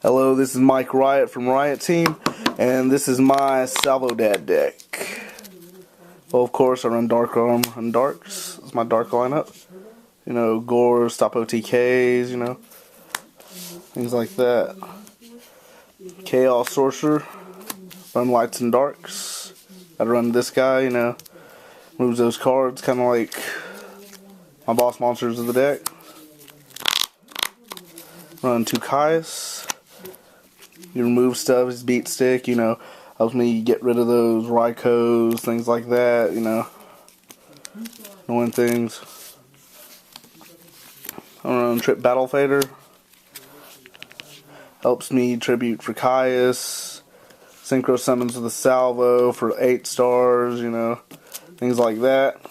Hello, this is Mike Riot from Riot Team, and this is my Salvo Dad deck. Well, of course, I run Dark Arm and Darks. It's my Dark lineup. You know, Gore, stop OTKs, you know, things like that. Chaos Sorcerer, run Lights and Darks. I'd run this guy, you know, moves those cards, kind of like my boss monsters of the deck. Run 2 Caius. You remove stuff, his beat stick, you know, helps me get rid of those Rykos, things like that, you know, annoying things. I run Trip Battle Fader. Helps me tribute for Caius. Synchro summons with a salvo for 8 stars, you know, things like that.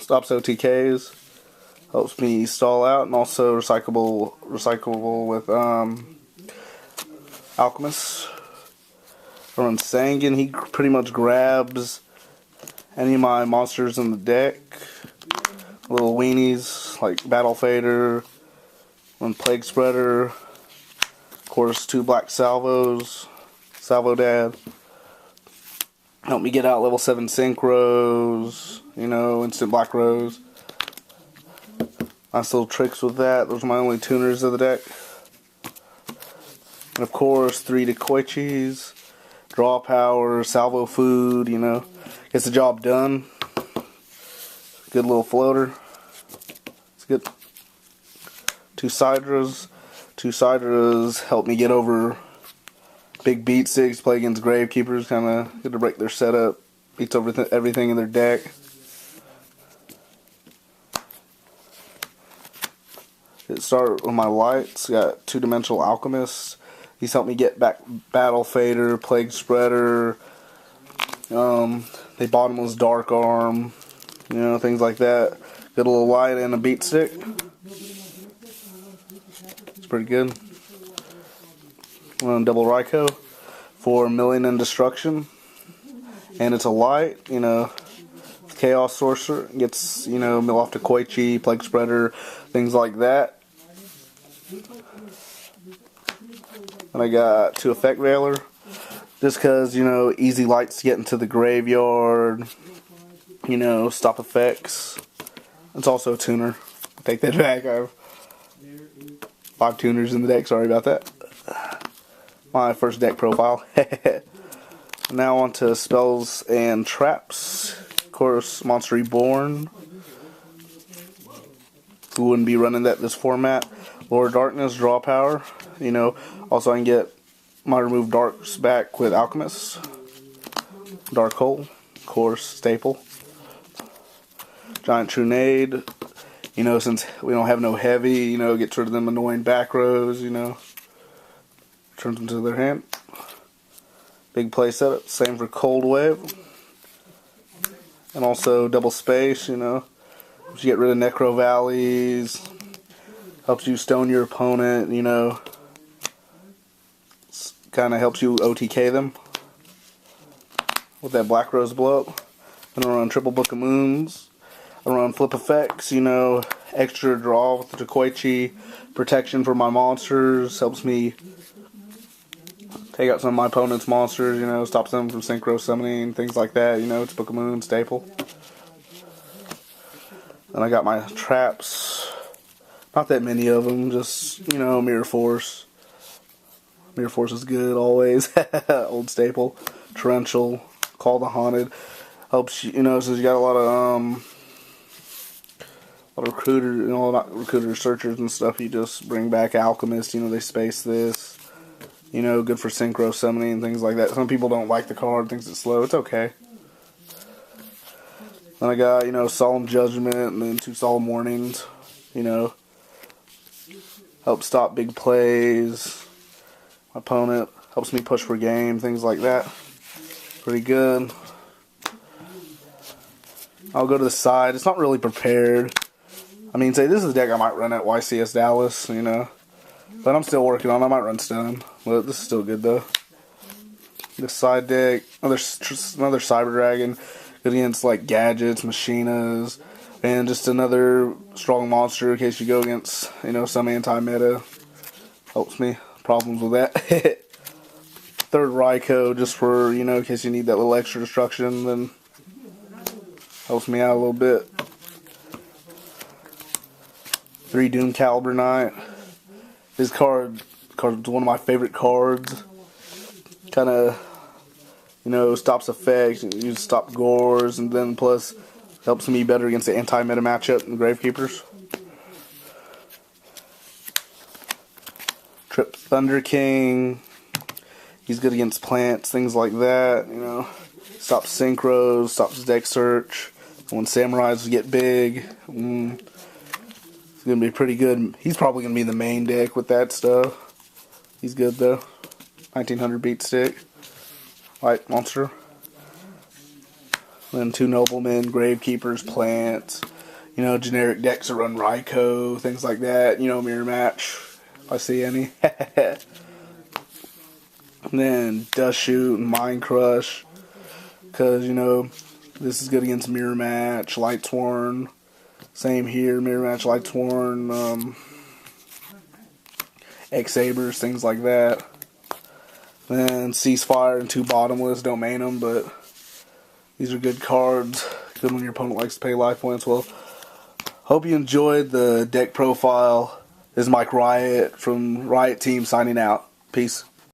Stops OTKs. Helps me stall out, and also recyclable with Alchemist. I run Sanguine. He pretty much grabs any of my monsters in the deck. Little weenies like Battle Fader. Run Plague Spreader. Of course, 2 black salvos. Salvo Dad. Help me get out level 7 synchros. You know, instant black rose. Nice little tricks with that. Those are my only tuners of the deck. And of course, 3 Decoichis, draw power, salvo food, you know. Gets the job done. Good little floater. It's good. 2 Sidras. 2 Sidras help me get over big beat sticks, play against Gravekeepers, kind of good to break their setup. Beats over everything in their deck. Start with my lights. Got 2-dimensional Alchemist. He's helped me get back Battle Fader, Plague Spreader. They bottomless Dark Arm, you know, things like that. Got a little light and a beat stick. It's pretty good. Double Ryko for Million and Destruction, and it's a light, you know. Chaos Sorcerer gets, you know, mill off to Koichi, Plague Spreader, things like that. And I got 2 Effect Veiler, just because, you know, easy lights to get into the graveyard, you know, stop effects. It's also a tuner. Take that back. I have 5 tuners in the deck, sorry about that. My first deck profile. Now on to spells and traps. Of course, Monster Reborn. Who wouldn't be running that this format? Lord Darkness, draw power. You know, also I can get my remove darks back with Alchemist. Dark Hole, of course, staple. Giant Trunade. You know, since we don't have no heavy, you know, gets rid of them annoying back rows, you know. Turns them to their hand. Big play setup. Same for Cold Wave. And also double space, you know. Helps you get rid of Necro Valleys. Helps you stone your opponent, you know. Kind of helps you OTK them. With that Black Rose blow up. Then I run Triple Book of Moons. I run Flip Effects, you know. Extra draw with the Koichi. Protection for my monsters. Helps me take out some of my opponent's monsters, you know. Stops them from synchro summoning, things like that, you know. It's Book of Moon, staple. Then I got my traps. Not that many of them, just, you know, Mirror Force. Mirror Force is good, always. Old staple. Torrential. Call the Haunted. Helps you know, since you got a lot of recruiter, you know, not recruiter searchers and stuff, you just bring back Alchemist, you know, they space this. You know, good for synchro summoning and things like that. Some people don't like the card, thinks it's slow. It's okay. Then I got, you know, Solemn Judgment and then 2 Solemn Warnings, you know. Help stop big plays. My opponent helps me push for game, things like that. Pretty good. I'll go to the side. It's not really prepared. I mean, say this is a deck I might run at YCS Dallas, you know. But I'm still working on it. I might run Stone. But this is still good, though. This side deck, another Cyber Dragon. Good against, like, gadgets, machinas. And just another strong monster in case you go against, you know, some anti-meta. Helps me. problems with that. Third Ryko, just for, you know, in case you need that little extra destruction, then helps me out a little bit. 3 Doom Caliber Knight. This card's one of my favorite cards. Kind of, you know, stops effects, you stop gores, and then plus helps me better against the anti-meta matchup in Gravekeepers. Trip Thunder King. He's good against plants, things like that, you know. Stops synchros, stops deck search. When samurais get big, it's going to be pretty good. He's probably going to be the main deck with that stuff. He's good though. 1900 beat stick. White monster. Then 2 noblemen, Gravekeepers, plants. You know, generic decks that run Ryko, things like that. You know, mirror match. If I see any. And then Dust Shoot and Mind Crush. Because, you know, this is good against mirror match, Light Sworn. Same here, mirror match, Light Sworn, X-Sabers, things like that. Then Ceasefire and 2 Bottomless, don't main them, but these are good cards. Good when your opponent likes to pay life points. Well, hope you enjoyed the deck profile. This is Mike Riot from Riot Team signing out. Peace.